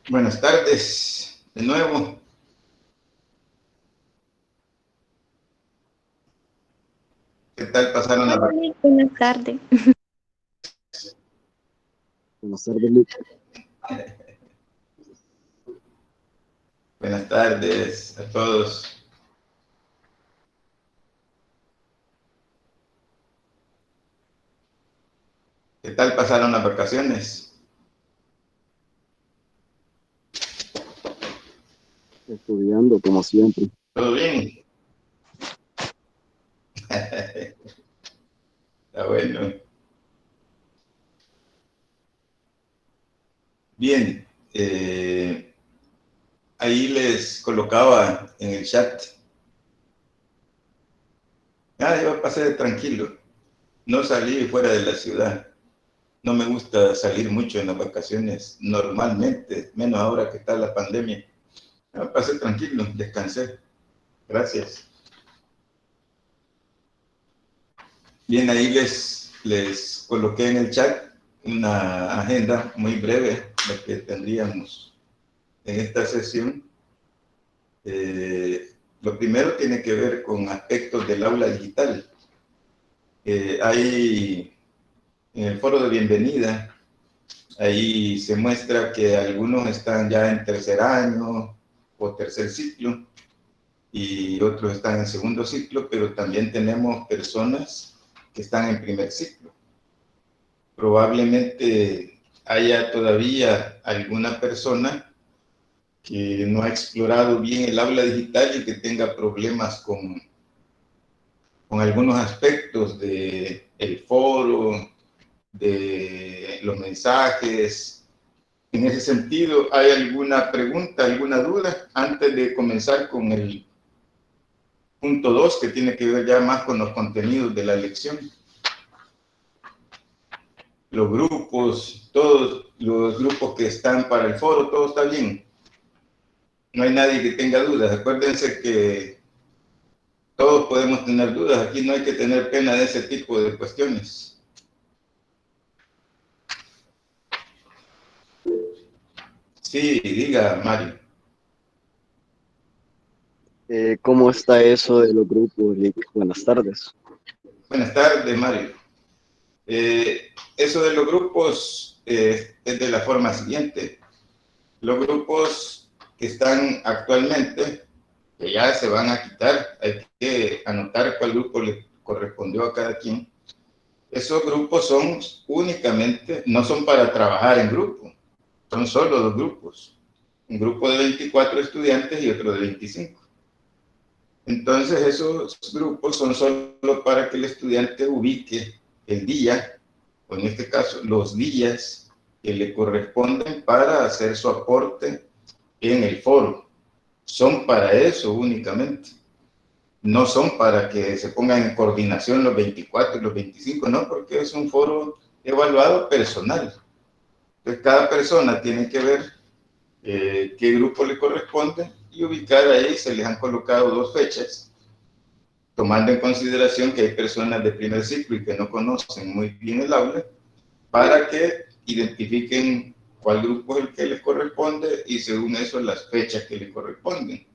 Buenas tardes, de nuevo. ¿Qué tal pasaron la Hola, vacaciones? Lick, buenas tardes. Buenas tardes, Luis. Buenas tardes a todos. ¿Qué tal pasaron las vacaciones? Estudiando, como siempre. ¿Todo bien? Está bueno. Bien, ahí les colocaba en el chat. Yo pasé tranquilo. No salí fuera de la ciudad. No me gusta salir mucho en las vacaciones, normalmente, menos ahora que está la pandemia. Pasé tranquilo, descansé. Gracias. Bien, ahí les coloqué en el chat una agenda muy breve, la que tendríamos en esta sesión. Lo primero tiene que ver con aspectos del aula digital. Hay en el foro de bienvenida, ahí se muestra que algunos están ya en tercer año o tercer ciclo y otros están en segundo ciclo, pero también tenemos personas que están en primer ciclo. Probablemente haya todavía alguna persona que no ha explorado bien el aula digital y que tenga problemas con algunos aspectos de el foro, de los mensajes. En ese sentido, ¿hay alguna pregunta, alguna duda antes de comenzar con el punto 2, que tiene que ver ya más con los contenidos de la lección? Los grupos, todos los grupos que están para el foro, todo está bien. No hay nadie que tenga dudas. Acuérdense que todos podemos tener dudas. Aquí no hay que tener pena de ese tipo de cuestiones. Sí, diga, Mario. ¿Cómo está eso de los grupos, Lick? Buenas tardes. Buenas tardes, Mario. Eso de los grupos es de la forma siguiente. Los grupos que están actualmente, que ya se van a quitar, hay que anotar cuál grupo le correspondió a cada quien. Esos grupos son únicamente, no son para trabajar en grupo, son solo dos grupos. Un grupo de 24 estudiantes y otro de 25. Entonces esos grupos son solo para que el estudiante ubique el día, o en este caso los días que le corresponden para hacer su aporte en el foro. Son para eso únicamente. No son para que se pongan en coordinación los 24 y los 25, no, porque es un foro evaluado personal. Entonces cada persona tiene que ver qué grupo le corresponde y ubicar ahí. Se les han colocado dos fechas, tomando en consideración que hay personas de primer ciclo y que no conocen muy bien el aula, para que identifiquen cuál grupo es el que les corresponde y según eso las fechas que le corresponden.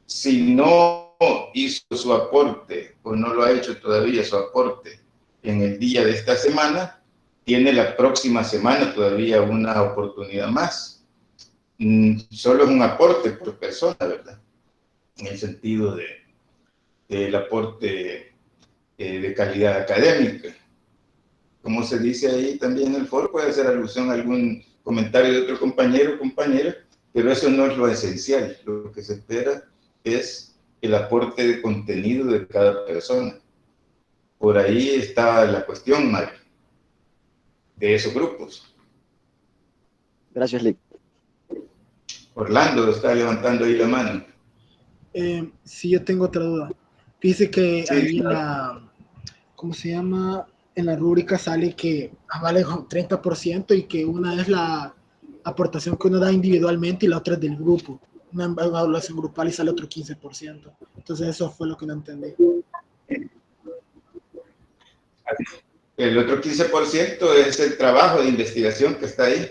Si no hizo su aporte o no lo ha hecho todavía su aporte en el día de esta semana, tiene la próxima semana todavía una oportunidad más. Solo es un aporte por persona, ¿verdad? En el sentido del aporte de calidad académica. Como se dice ahí también en el foro, puede hacer alusión a algún comentario de otro compañero o compañera, pero eso no es lo esencial. Lo que se espera es el aporte de contenido de cada persona. Por ahí está la cuestión, Mario, de esos grupos. Gracias, Lick. Orlando está levantando ahí la mano. Sí, yo tengo otra duda. Dice que Sí, ahí en la, ¿cómo se llama? En la rúbrica sale que vale 30% y que una es la aportación que uno da individualmente y la otra es del grupo. Una evaluación grupal y sale otro 15%. Entonces eso fue lo que no entendí. el otro 15% es el trabajo de investigación que está ahí.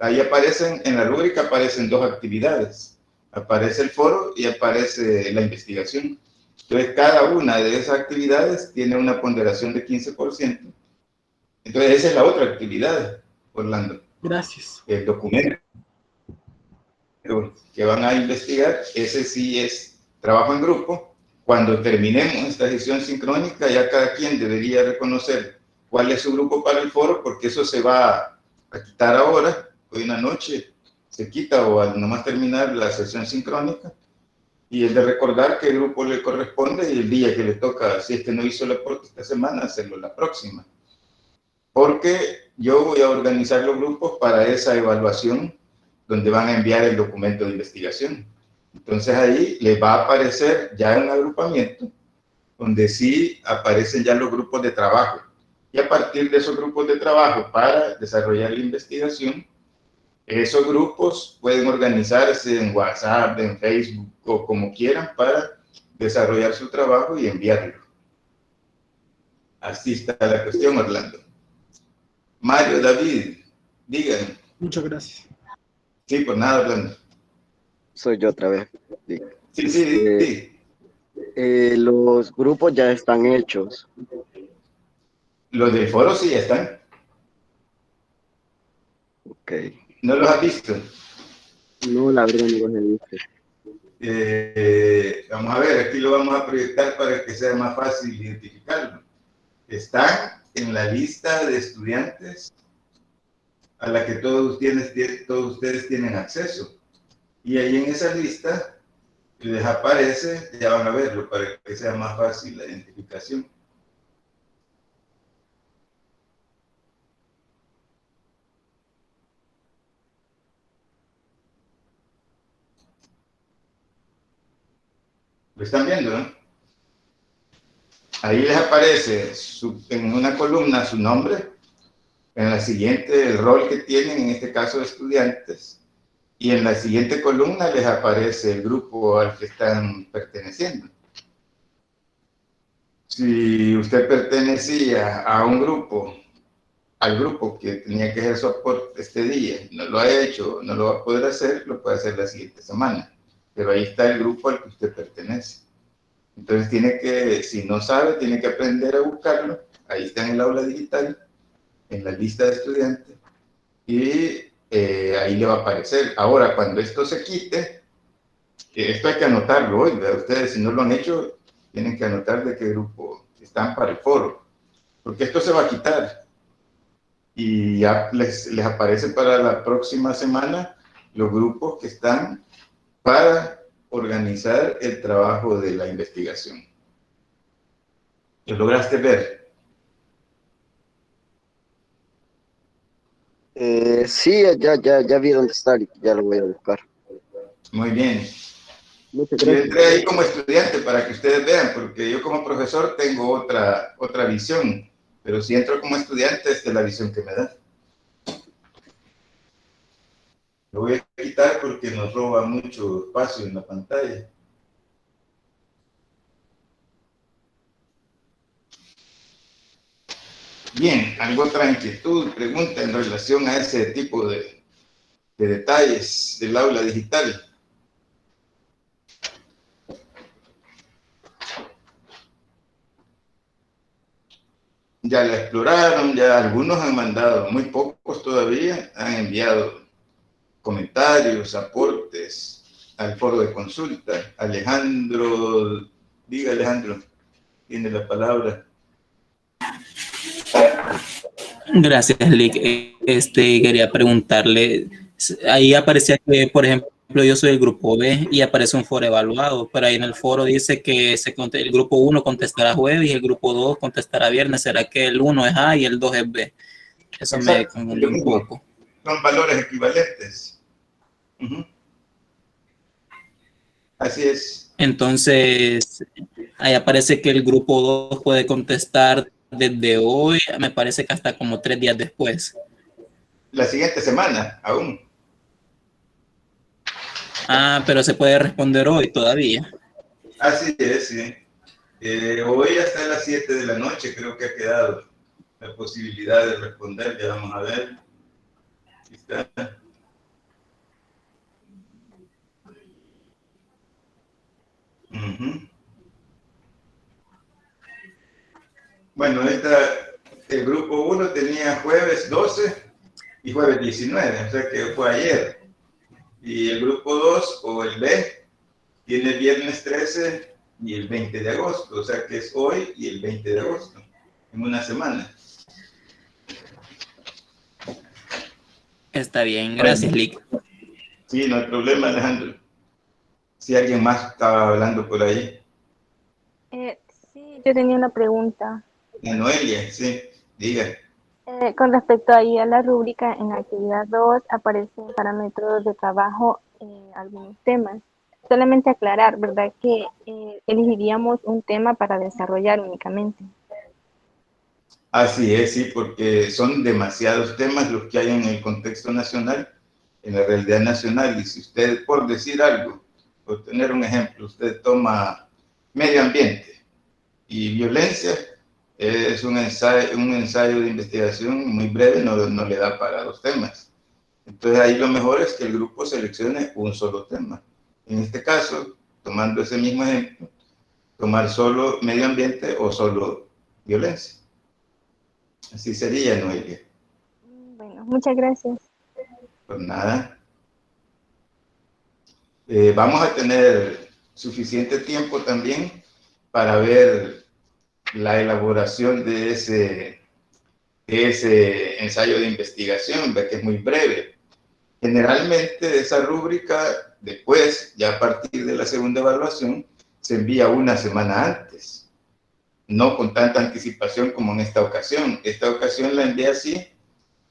ahí aparecen, en la rúbrica aparecen dos actividades. Aparece el foro y aparece la investigación. Entonces, cada una de esas actividades tiene una ponderación de 15%. Entonces, esa es la otra actividad, Orlando. Gracias. El documento que van a investigar, ese sí es trabajo en grupo. Cuando terminemos esta sesión sincrónica, ya cada quien debería reconocer cuál es su grupo para el foro, porque eso se va a quitar ahora, hoy en la noche se quita o al nomás terminar la sesión sincrónica. Y el de recordar qué grupo le corresponde y el día que le toca, si es que no hizo el aporte esta semana, hacerlo la próxima. Porque yo voy a organizar los grupos para esa evaluación donde van a enviar el documento de investigación. Entonces ahí les va a aparecer ya un agrupamiento donde sí aparecen ya los grupos de trabajo. Y a partir de esos grupos de trabajo para desarrollar la investigación, esos grupos pueden organizarse en WhatsApp, en Facebook o como quieran para desarrollar su trabajo y enviarlo. Así está la cuestión, Orlando. Mario, David, digan. Muchas gracias. Sí, por nada, Orlando. Soy yo otra vez. Sí, sí. Los grupos ya están hechos. Los del foro sí ya están. Ok. ¿No los has visto? No, la verdad no los he visto. Vamos a ver, aquí lo vamos a proyectar para que sea más fácil identificarlo. Están en la lista de estudiantes a la que todos ustedes tienen acceso. Y ahí en esa lista les aparece, ya van a verlo para que sea más fácil la identificación. ¿Lo están viendo, no? Ahí les aparece en una columna su nombre, en la siguiente el rol que tienen, en este caso estudiantes, y en la siguiente columna les aparece el grupo al que están perteneciendo. Si usted pertenecía a un grupo, al grupo que tenía que hacer su aporte este día, no lo ha hecho, no lo va a poder hacer, lo puede hacer la siguiente semana. Pero ahí está el grupo al que usted pertenece. Entonces tiene que, si no sabe, tiene que aprender a buscarlo. Ahí está en el aula digital, en la lista de estudiantes, y ahí le va a aparecer. Ahora, cuando esto se quite, esto hay que anotarlo hoy, ¿verdad? Ustedes, si no lo han hecho, tienen que anotar de qué grupo están para el foro, porque esto se va a quitar. Y ya les aparece para la próxima semana los grupos que están para organizar el trabajo de la investigación. ¿Lo lograste ver? Sí, ya vi dónde está y ya lo voy a buscar. Muy bien. Muchas Yo gracias. entré ahí como estudiante para que ustedes vean, porque yo como profesor tengo otra visión, pero si entro como estudiante, esta es la visión que me da. Lo voy a quitar porque nos roba mucho espacio en la pantalla. Bien, ¿alguna otra inquietud, pregunta en relación a ese tipo de detalles del aula digital? Ya la exploraron, ya algunos han mandado, muy pocos todavía han enviado comentarios, aportes al foro de consulta. Alejandro, diga Alejandro, tiene la palabra. Gracias, Lick. Quería preguntarle, ahí aparecía que, por ejemplo, yo soy el grupo B y aparece un foro evaluado, pero ahí en el foro dice que el grupo 1 contestará jueves y el grupo 2 contestará viernes. ¿Será que el 1 es A y el 2 es B? Eso me confundió un poco. Son valores equivalentes. Así es. Entonces, ahí aparece que el grupo 2 puede contestar desde hoy, me parece que hasta como 3 días después. La siguiente semana, aún. Ah, pero se puede responder hoy todavía. Así es, sí. Hoy hasta las 7 de la noche creo que ha quedado la posibilidad de responder. Ya vamos a ver. Aquí está. Bueno, el grupo 1 tenía jueves 12 y jueves 19, o sea que fue ayer. Y el grupo 2 o el B tiene viernes 13 y el 20 de agosto, o sea que es hoy y el 20 de agosto, en una semana. Está bien, gracias, Lick. Sí, no hay problema, Alejandro. Si alguien más estaba hablando por ahí. Sí, yo tenía una pregunta. Noelia, sí, diga. Con respecto ahí a la rúbrica, en la actividad 2 aparecen para métodos de trabajo algunos temas. Solamente aclarar, ¿verdad? Que elegiríamos un tema para desarrollar únicamente. Así es, sí, porque son demasiados temas los que hay en el contexto nacional, en la realidad nacional. Y si usted, por decir algo, por tener un ejemplo, usted toma medio ambiente y violencia, es un ensayo de investigación muy breve, no le da para los temas. Entonces ahí lo mejor es que el grupo seleccione un solo tema. En este caso, tomando ese mismo ejemplo, tomar solo medio ambiente o solo violencia. Así sería, Noelia. Bueno, muchas gracias. Pues nada. Vamos a tener suficiente tiempo también para ver la elaboración de ese ensayo de investigación, que es muy breve. Generalmente esa rúbrica, después, ya a partir de la segunda evaluación, se envía una semana antes, no con tanta anticipación como en esta ocasión. Esta ocasión la envié así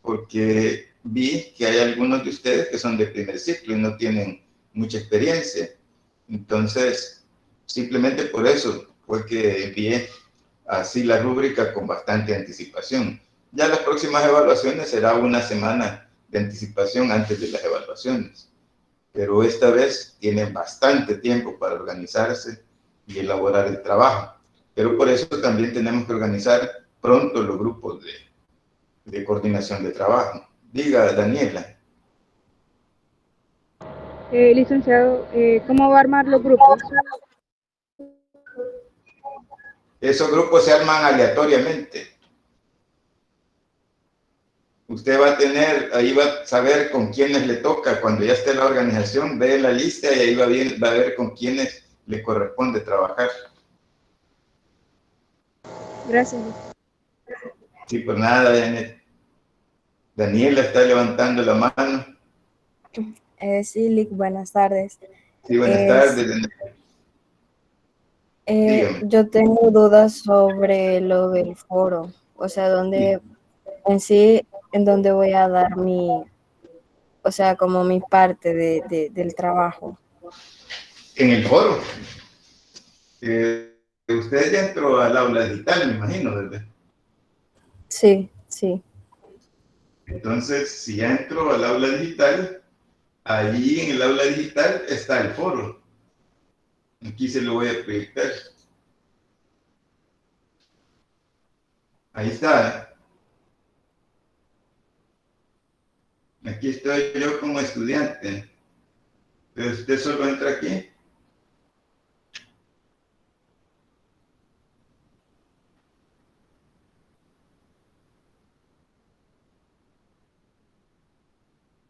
porque vi que hay algunos de ustedes que son de primer ciclo y no tienen mucha experiencia. Entonces, simplemente por eso fue que envié así la rúbrica con bastante anticipación. Ya las próximas evaluaciones será una semana de anticipación antes de las evaluaciones. Pero esta vez tienen bastante tiempo para organizarse y elaborar el trabajo. Pero por eso también tenemos que organizar pronto los grupos de coordinación de trabajo. Diga, Daniela. Licenciado, ¿cómo va a armar los grupos? Esos grupos se arman aleatoriamente. Usted va a tener, ahí va a saber con quiénes le toca. Cuando ya esté la organización, ve la lista y ahí va a ver con quiénes le corresponde trabajar. Gracias. Sí, pues nada, Daniela está levantando la mano. Sí, Lick, buenas tardes. Sí, buenas tardes. Dígame. Yo tengo dudas sobre lo del foro, o sea, en dónde voy a dar o sea, como mi parte del trabajo. En el foro. Usted ya entró al aula digital, me imagino, ¿verdad? Sí, sí. Entonces, si ya entró al aula digital, allí en el aula digital está el foro. Aquí se lo voy a proyectar. Ahí está. Aquí estoy yo como estudiante. Entonces, usted solo entra aquí.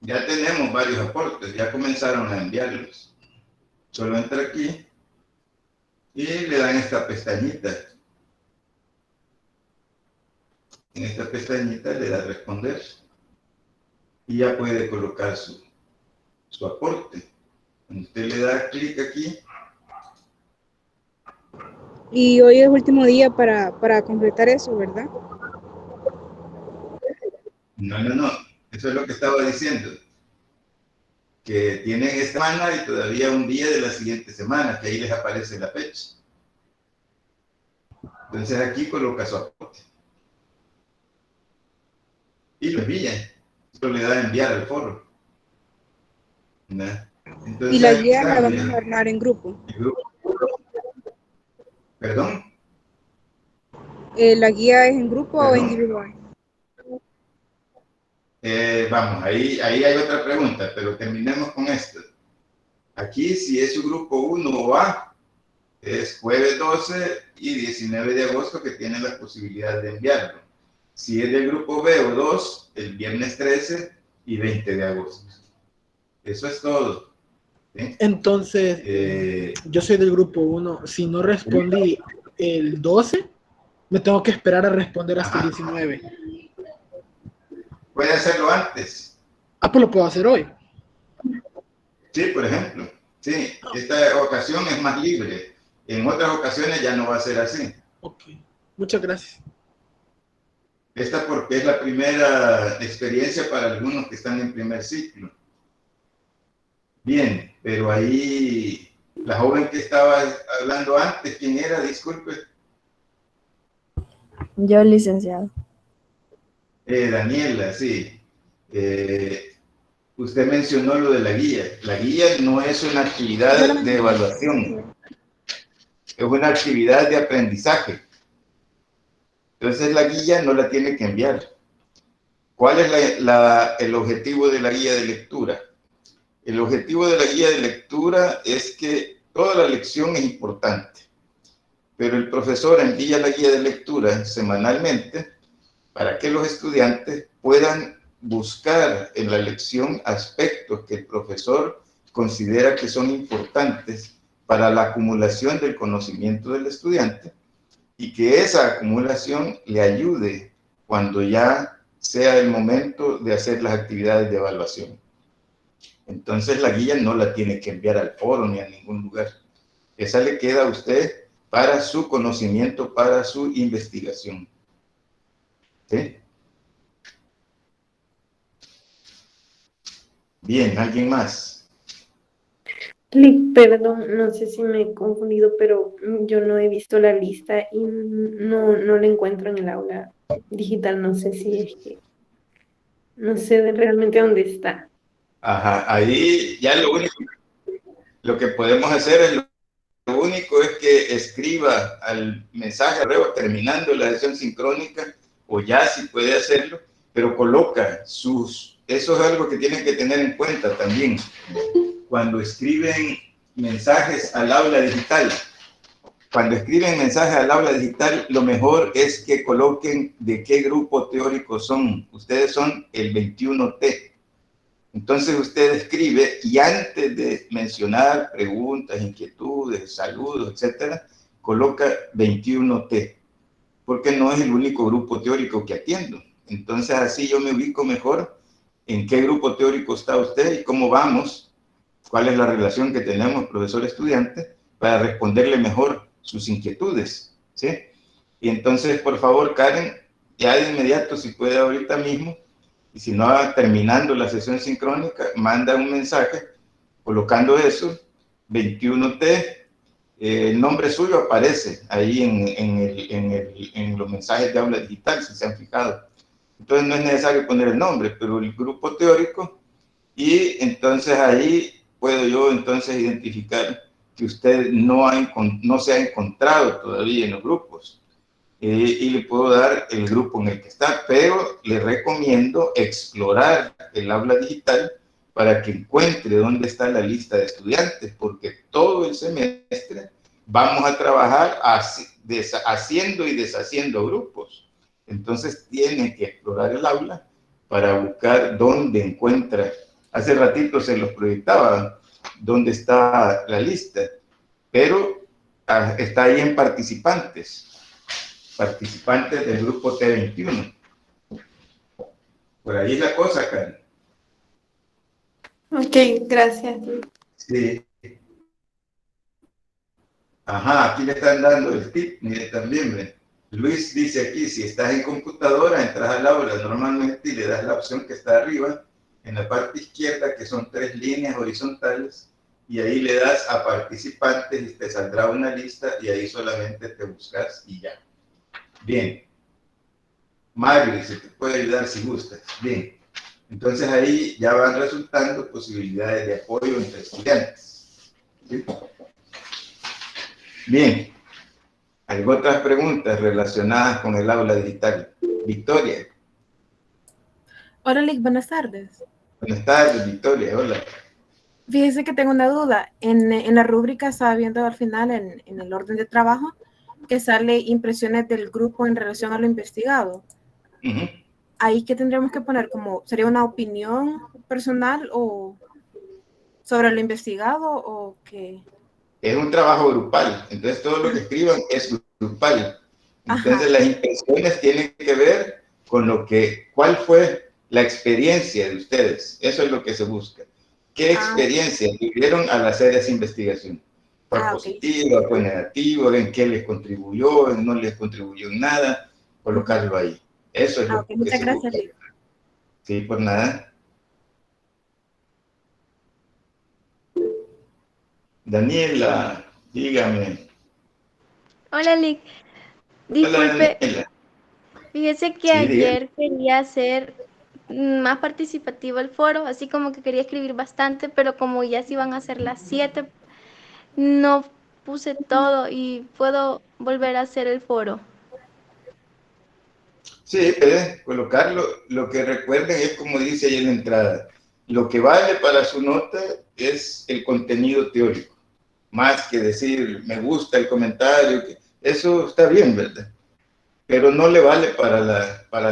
Ya tenemos varios aportes, ya comenzaron a enviarlos. Solo entra aquí y le dan esta pestañita. En esta pestañita le da responder y ya puede colocar su aporte. Cuando usted le da clic aquí. Y hoy es último día para completar eso, ¿verdad? No. Eso es lo que estaba diciendo. Que tienen esta semana y todavía un día de la siguiente semana, que ahí les aparece la fecha. Entonces aquí coloca su aporte. Y lo envía. Esto le da a enviar al foro. ¿No? Entonces, Y la guía la vamos a armar en grupo. ¿Perdón? ¿La guía es en grupo o ¿Perdón? individual? Vamos, ahí hay otra pregunta, pero terminemos con esto. Aquí, si es su grupo 1 o A, es jueves 12 y 19 de agosto que tienen la posibilidad de enviarlo. Si es del grupo B o 2, el viernes 13 y 20 de agosto. Eso es todo. ¿Sí? Entonces, yo soy del grupo 1. Si no respondí el 12, me tengo que esperar a responder hasta el 19. Puede hacerlo antes. Ah, pues lo puedo hacer hoy. Sí, por ejemplo. Sí, esta ocasión es más libre. En otras ocasiones ya no va a ser así. Ok, muchas gracias. Esta porque es la primera experiencia para algunos que están en primer ciclo. Bien, pero ahí la joven que estaba hablando antes, ¿quién era? Disculpe. Yo, licenciado. Daniela, sí. Usted mencionó lo de la guía. La guía no es una actividad de evaluación, es una actividad de aprendizaje. Entonces la guía no la tiene que enviar. ¿Cuál es el objetivo de la guía de lectura? El objetivo de la guía de lectura es que toda la lección es importante, pero el profesor envía la guía de lectura semanalmente para que los estudiantes puedan buscar en la lección aspectos que el profesor considera que son importantes para la acumulación del conocimiento del estudiante y que esa acumulación le ayude cuando ya sea el momento de hacer las actividades de evaluación. Entonces la guía no la tiene que enviar al foro ni a ningún lugar. Esa le queda a usted para su conocimiento, para su investigación. ¿Sí? Bien, ¿alguien más? Lick, perdón, no sé si me he confundido, pero yo no he visto la lista y no la encuentro en el aula digital. No sé si es que, no sé realmente dónde está. Ajá, ahí ya lo que podemos hacer es lo único es que escriba al mensaje terminando la sesión sincrónica, o ya si puede hacerlo, pero coloca eso es algo que tienen que tener en cuenta también. Cuando escriben mensajes al aula digital, lo mejor es que coloquen de qué grupo teórico son. Ustedes son el 21T. Entonces usted escribe y antes de mencionar preguntas, inquietudes, saludos, etcétera, coloca 21T, porque no es el único grupo teórico que atiendo. Entonces así yo me ubico mejor en qué grupo teórico está usted y cómo vamos, cuál es la relación que tenemos profesor-estudiante para responderle mejor sus inquietudes, ¿sí? Y entonces, por favor, Karen, ya de inmediato, si puede ahorita mismo, y si no, terminando la sesión sincrónica, manda un mensaje colocando eso, 21T, el nombre suyo aparece ahí en los mensajes de aula digital, si se han fijado. Entonces no es necesario poner el nombre, pero el grupo teórico, y entonces ahí puedo yo entonces identificar que usted no se ha encontrado todavía en los grupos. Y le puedo dar el grupo en el que está, pero le recomiendo explorar el aula digital para que encuentre dónde está la lista de estudiantes, porque todo el semestre vamos a trabajar haciendo y deshaciendo grupos. Entonces tiene que explorar el aula para buscar dónde encuentra. Hace ratito se los proyectaba, dónde está la lista, pero está ahí en participantes del grupo T21. Por ahí es la cosa, Karen. Ok, gracias. Sí. Ajá, aquí le están dando el tip, mire también, ¿ve? Luis dice aquí, si estás en computadora, entras al aula normalmente y le das la opción que está arriba, en la parte izquierda, que son 3 líneas horizontales, y ahí le das a participantes y te saldrá una lista y ahí solamente te buscas y ya. Bien. Mario, se te puede ayudar si gustas. Bien. Entonces ahí ya van resultando posibilidades de apoyo entre estudiantes. ¿Sí? Bien. ¿Hay otras preguntas relacionadas con el aula digital? Victoria. Hola, Lick, buenas tardes. Buenas tardes, Victoria. Hola. Fíjese que tengo una duda. En la rúbrica estaba viendo al final, en el orden de trabajo, que sale impresiones del grupo en relación a lo investigado. Ujú. Ahí que tendríamos que poner como, ¿sería una opinión personal o sobre lo investigado o qué? Es un trabajo grupal, entonces todo lo que escriban es grupal. Entonces Ajá. las impresiones tienen que ver con cuál fue la experiencia de ustedes. Eso es lo que se busca. ¿Qué experiencia tuvieron al hacer esa investigación? ¿Fue positiva, fue negativa? ¿En qué les contribuyó? ¿En no les contribuyó en nada? Colocarlo ahí. Eso es lo que Muchas se gracias, busca. Sí, por nada. Daniela, dígame. Hola, Lick. Hola, Disculpe, Daniela. fíjese que Sí, dígame. ayer quería hacer más participativo el foro, así como que quería escribir bastante, pero como ya se iban a hacer las 7, no puse todo y puedo volver a hacer el foro. Sí, pueden colocarlo. Lo que recuerden es como dice ahí en la entrada. Lo que vale para su nota es el contenido teórico. Más que decir, me gusta el comentario. Eso está bien, ¿verdad? Pero no le vale para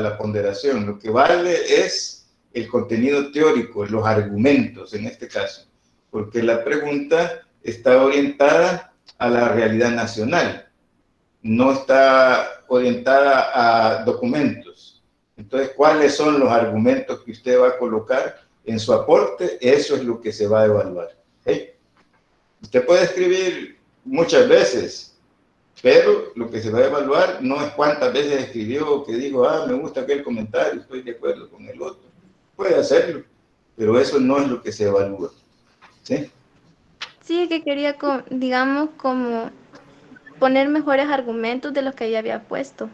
la ponderación. Lo que vale es el contenido teórico, los argumentos en este caso. Porque la pregunta está orientada a la realidad nacional. No está orientada a documentos. Entonces, ¿cuáles son los argumentos que usted va a colocar en su aporte? Eso es lo que se va a evaluar. ¿Sí? Usted puede escribir muchas veces, pero lo que se va a evaluar no es cuántas veces escribió o que dijo, me gusta aquel comentario, estoy de acuerdo con el otro. Puede hacerlo, pero eso no es lo que se evalúa. ¿Sí? Sí, que quería, digamos, como poner mejores argumentos de los que ya había puesto.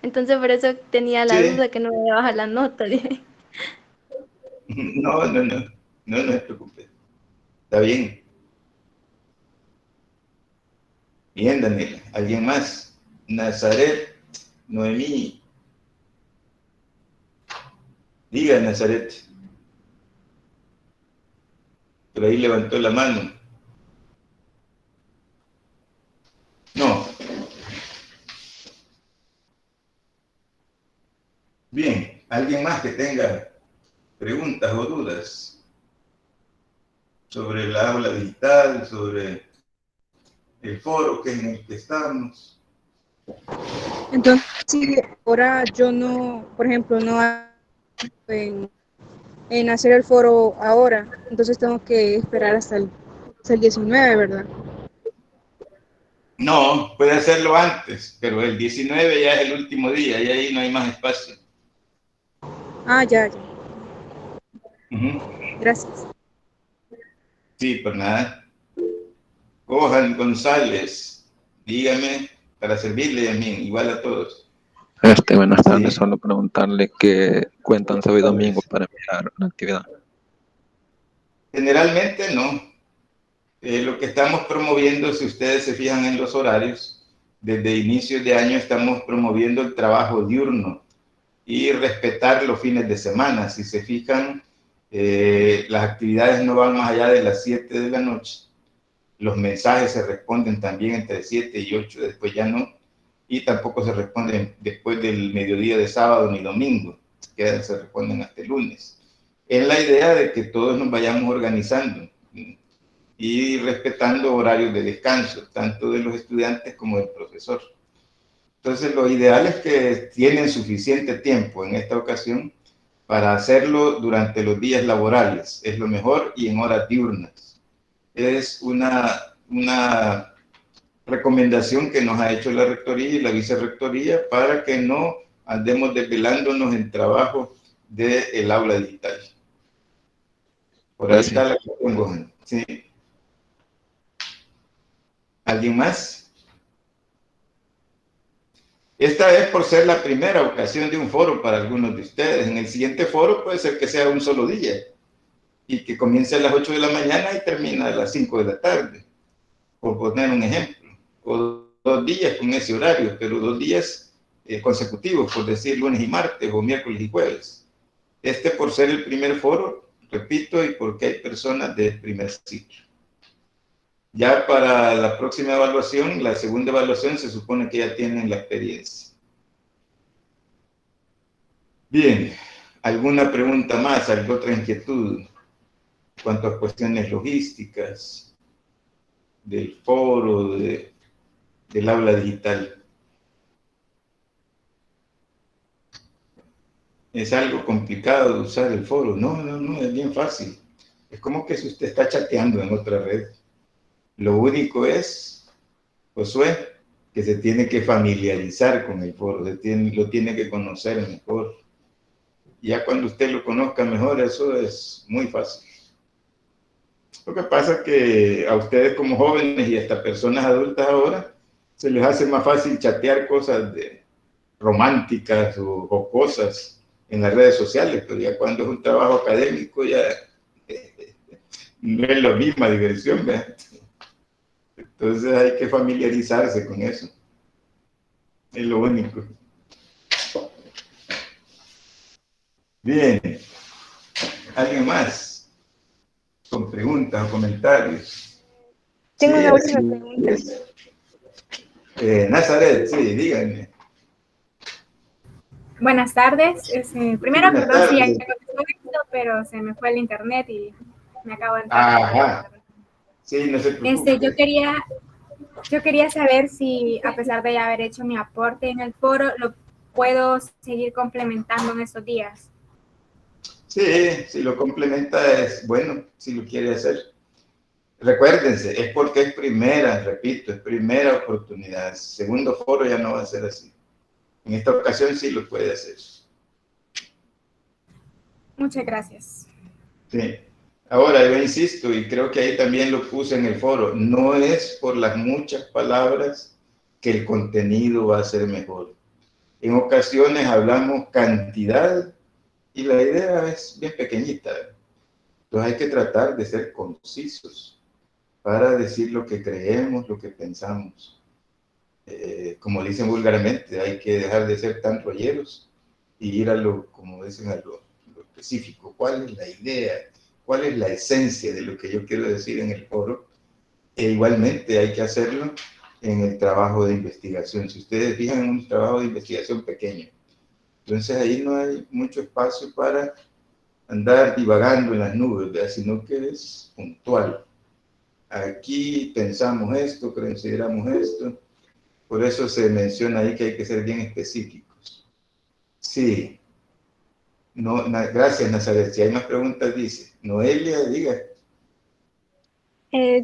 Entonces por eso tenía la Sí. duda que no me iba a bajar la nota. No se preocupe. Está bien. Bien, Daniela. ¿Alguien más? Nazaret, Noemí. Diga, Nazaret. Por ahí levantó la mano. No. Bien. ¿Alguien más que tenga preguntas o dudas sobre el aula digital, sobre el foro que en el que estamos? Entonces, si ahora yo no, por ejemplo, no en hacer el foro ahora, entonces tengo que esperar hasta el 19, ¿verdad? No, puede hacerlo antes, pero el 19 ya es el último día y ahí no hay más espacio. Ya. Uh-huh. Gracias. Sí, por nada. Johan González, dígame, para servirle a mí, igual a todos. Buenas tardes, solo preguntarle qué cuentan sábado y domingo para enviar la actividad. Generalmente no. Lo que estamos promoviendo, si ustedes se fijan en los horarios, desde inicios de año estamos promoviendo el trabajo diurno y respetar los fines de semana. Si se fijan, las actividades no van más allá de las 7 de la noche. Los mensajes se responden también entre 7 y 8, después ya no. Y tampoco se responden después del mediodía de sábado ni domingo. Se responden hasta el lunes. Es la idea de que todos nos vayamos organizando y respetando horarios de descanso, tanto de los estudiantes como del profesor. Entonces, lo ideal es que tienen suficiente tiempo en esta ocasión para hacerlo durante los días laborales. Es lo mejor y en horas diurnas. Es una recomendación que nos ha hecho la rectoría y la vicerrectoría para que no andemos desvelándonos en trabajo del aula digital. Por ahí está la cuestión, ¿sí? ¿Alguien más? Esta es por ser la primera ocasión de un foro para algunos de ustedes. En el siguiente foro puede ser que sea un solo día y que comience a las 8 de la mañana y termine a las 5 de la tarde, por poner un ejemplo. O 2 días con ese horario, pero 2 días consecutivos, por decir lunes y martes, o miércoles y jueves. Por ser el primer foro, repito, y porque hay personas del primer ciclo. Ya para la próxima evaluación, la segunda evaluación, se supone que ya tienen la experiencia. Bien, ¿alguna pregunta más? ¿Alguna otra inquietud en cuanto a cuestiones logísticas del foro, del aula digital? Es algo complicado de usar el foro. No, es bien fácil. Es como que si usted está chateando en otra red. Lo único es, Josué, que se tiene que familiarizar con el foro, lo tiene que conocer mejor. Ya cuando usted lo conozca mejor, eso es muy fácil. Lo que pasa es que a ustedes como jóvenes y hasta personas adultas ahora, se les hace más fácil chatear cosas románticas o cosas en las redes sociales, pero ya cuando es un trabajo académico ya no es la misma diversión, ¿verdad? Entonces hay que familiarizarse con eso. Es lo único. Bien. ¿Alguien más? Con preguntas o comentarios. Tengo Sí, una última pregunta. Nazaret, sí, díganme. Buenas tardes. Primero, Buenas perdón si ya tardes. contestó esto, pero se me fue el internet y me acabo de entrar. Ajá. Sí, no se preocupe. Yo quería saber si, a pesar de ya haber hecho mi aporte en el foro, lo puedo seguir complementando en estos días. Sí, si lo complementa es bueno, si lo quiere hacer. Recuérdense, es porque es primera, repito, es primera oportunidad. Segundo foro ya no va a ser así. En esta ocasión sí lo puede hacer. Muchas gracias. Sí. Ahora, yo insisto, y creo que ahí también lo puse en el foro, no es por las muchas palabras que el contenido va a ser mejor. En ocasiones hablamos cantidad y la idea es bien pequeñita. Entonces hay que tratar de ser concisos para decir lo que creemos, lo que pensamos. Como dicen vulgarmente, hay que dejar de ser tan rolleros y ir a lo, como dicen, a lo específico. ¿Cuál es la idea? ¿Cuál es la esencia de lo que yo quiero decir en el foro? E igualmente hay que hacerlo en el trabajo de investigación. Si ustedes fijan en un trabajo de investigación pequeño, entonces ahí no hay mucho espacio para andar divagando en las nubes, ¿verdad? Sino que es puntual. Aquí pensamos esto, consideramos esto. Por eso se menciona ahí que hay que ser bien específicos. Sí. No, gracias, Nazaret. Si hay más preguntas, dice. Noelia, diga.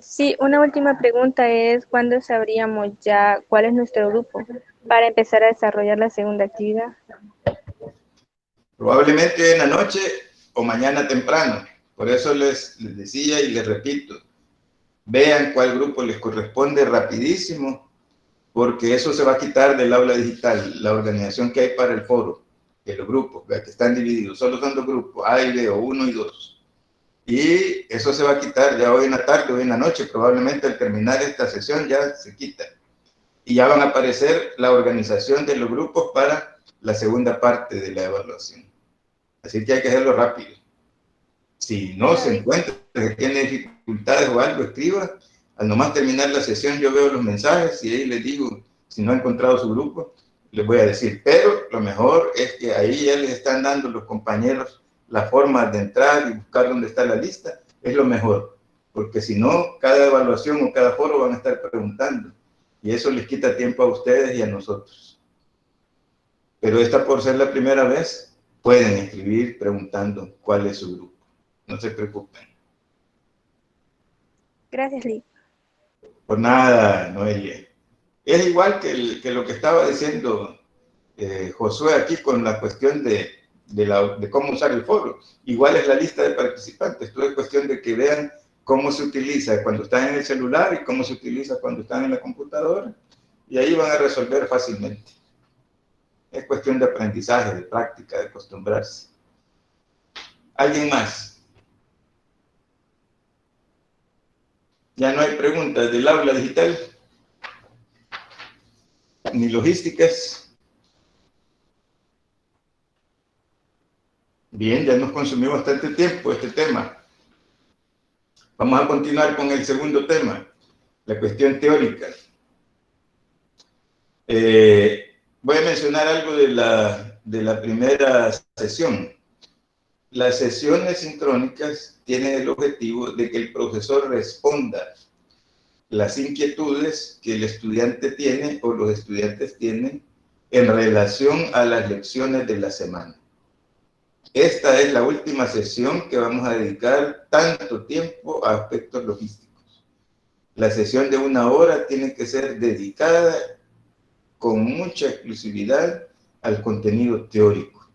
Sí, una última pregunta es, ¿cuándo sabríamos ya cuál es nuestro grupo para empezar a desarrollar la segunda actividad? Probablemente hoy en la noche o mañana temprano. Por eso les decía y les repito, vean cuál grupo les corresponde rapidísimo, porque eso se va a quitar del aula digital, la organización que hay para el foro, que los grupos, que están divididos, solo son dos grupos, A y B, o 1 y 2. Y eso se va a quitar ya hoy en la tarde, hoy en la noche, probablemente al terminar esta sesión ya se quita. Y ya van a aparecer la organización de los grupos para la segunda parte de la evaluación. Así que hay que hacerlo rápido. Si no se encuentra, que tiene dificultades o algo, escriba. Al nomás terminar la sesión yo veo los mensajes y ahí les digo, si no ha encontrado su grupo, les voy a decir. Pero lo mejor es que ahí ya les están dando los compañeros la forma de entrar y buscar dónde está la lista. Es lo mejor. Porque si no, cada evaluación o cada foro van a estar preguntando. Y eso les quita tiempo a ustedes y a nosotros. Pero esta por ser la primera vez, pueden escribir preguntando cuál es su grupo. No se preocupen. Gracias, Lick. Por nada, Noelia. Es igual que lo que estaba diciendo Josué aquí con la cuestión de cómo usar el foro. Igual es la lista de participantes. Todo es cuestión de que vean cómo se utiliza cuando están en el celular y cómo se utiliza cuando están en la computadora. Y ahí van a resolver fácilmente. Es cuestión de aprendizaje, de práctica, de acostumbrarse. ¿Alguien más? Ya no hay preguntas del aula digital, ni logísticas. Bien, ya nos consumió bastante tiempo este tema. Vamos a continuar con el segundo tema, la cuestión teórica. Voy a mencionar algo de la primera sesión. Las sesiones sincrónicas tienen el objetivo de que el profesor responda las inquietudes que el estudiante tiene o los estudiantes tienen en relación a las lecciones de la semana. Esta es la última sesión que vamos a dedicar tanto tiempo a aspectos logísticos. La sesión de 1 hora tiene que ser dedicada con mucha exclusividad al contenido teórico.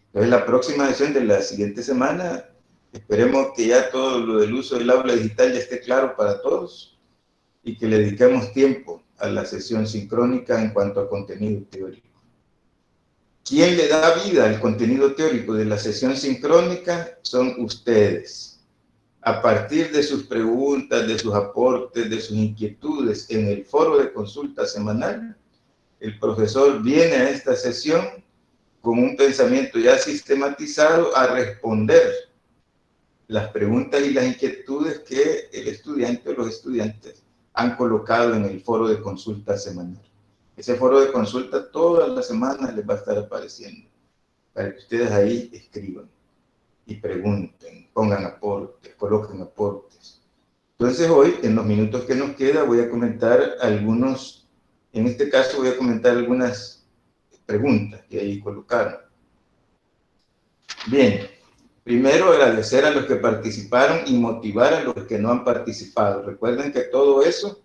Entonces, la próxima sesión de la siguiente semana, esperemos que ya todo lo del uso del aula digital ya esté claro para todos y que le dediquemos tiempo a la sesión sincrónica en cuanto a contenido teórico. ¿Quién le da vida al contenido teórico de la sesión sincrónica? Son ustedes. A partir de sus preguntas, de sus aportes, de sus inquietudes en el foro de consulta semanal, el profesor viene a esta sesión con un pensamiento ya sistematizado a responder las preguntas y las inquietudes que el estudiante o los estudiantes han colocado en el foro de consulta semanal. Ese foro de consulta todas las semanas les va a estar apareciendo para que ustedes ahí escriban y pregunten, pongan aportes, coloquen aportes. Entonces hoy, en los minutos que nos queda, voy a comentar algunos, en este caso voy a comentar algunas preguntas que ahí colocaron. Bien, primero agradecer a los que participaron y motivar a los que no han participado. Recuerden que todo eso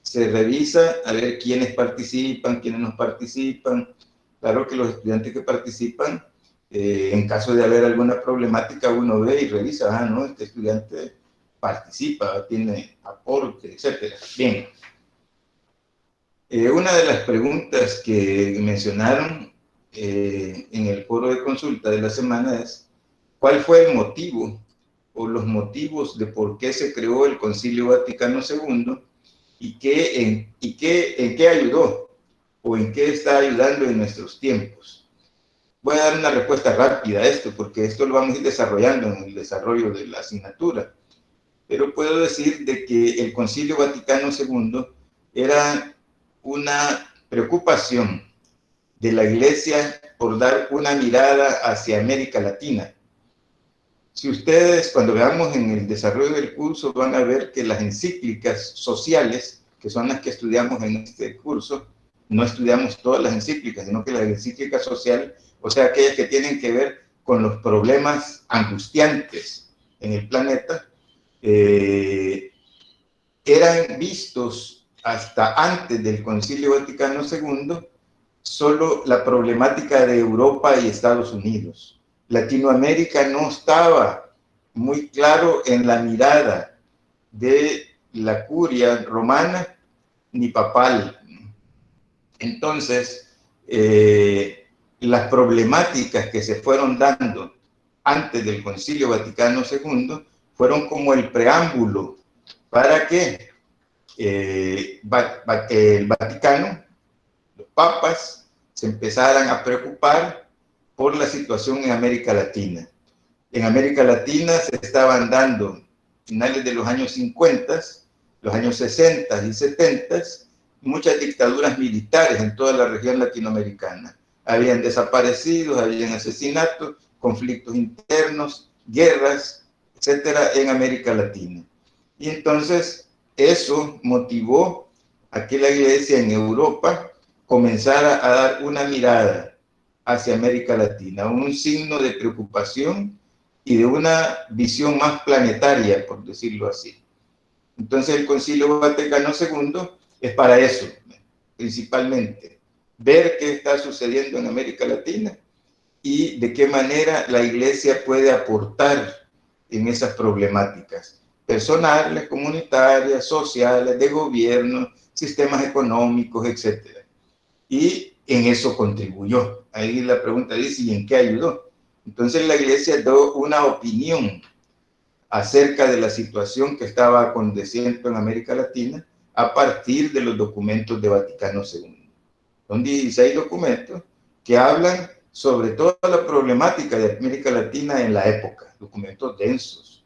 se revisa a ver quiénes participan, quiénes no participan. Claro que los estudiantes que participan, en caso de haber alguna problemática, uno ve y revisa, no, este estudiante participa, tiene aporte, etc. Bien. Una de las preguntas que mencionaron en el foro de consulta de la semana es, ¿cuál fue el motivo o los motivos de por qué se creó el Concilio Vaticano II y en qué ayudó o en qué está ayudando en nuestros tiempos? Voy a dar una respuesta rápida a esto, porque esto lo vamos a ir desarrollando en el desarrollo de la asignatura. Pero puedo decir de que el Concilio Vaticano II era una preocupación de la Iglesia por dar una mirada hacia América Latina. Si ustedes, cuando veamos en el desarrollo del curso, van a ver que las encíclicas sociales, que son las que estudiamos en este curso, no estudiamos todas las encíclicas, sino que las encíclicas sociales, o sea, aquellas que tienen que ver con los problemas angustiantes en el planeta, eran vistos hasta antes del Concilio Vaticano II solo la problemática de Europa y Estados Unidos. Latinoamérica no estaba muy claro en la mirada de la curia romana ni papal. Entonces, las problemáticas que se fueron dando antes del Concilio Vaticano II fueron como el preámbulo para que el Vaticano, los papas, se empezaran a preocupar por la situación en América Latina. En América Latina se estaban dando, finales de los años 50, los años 60 y 70, muchas dictaduras militares en toda la región latinoamericana. Habían desaparecidos, habían asesinatos, conflictos internos, guerras, etcétera, en América Latina. Y entonces eso motivó a que la Iglesia en Europa comenzara a dar una mirada hacia América Latina, un signo de preocupación y de una visión más planetaria, por decirlo así. Entonces el Concilio Vaticano II es para eso, principalmente, ver qué está sucediendo en América Latina y de qué manera la Iglesia puede aportar en esas problemáticas personales, comunitarias, sociales, de gobierno, sistemas económicos, etc. Y en eso contribuyó. Ahí la pregunta dice, ¿y en qué ayudó? Entonces la Iglesia dio una opinión acerca de la situación que estaba aconteciendo en América Latina a partir de los documentos de Vaticano II. Son 16 documentos que hablan sobre toda la problemática de América Latina en la época, documentos densos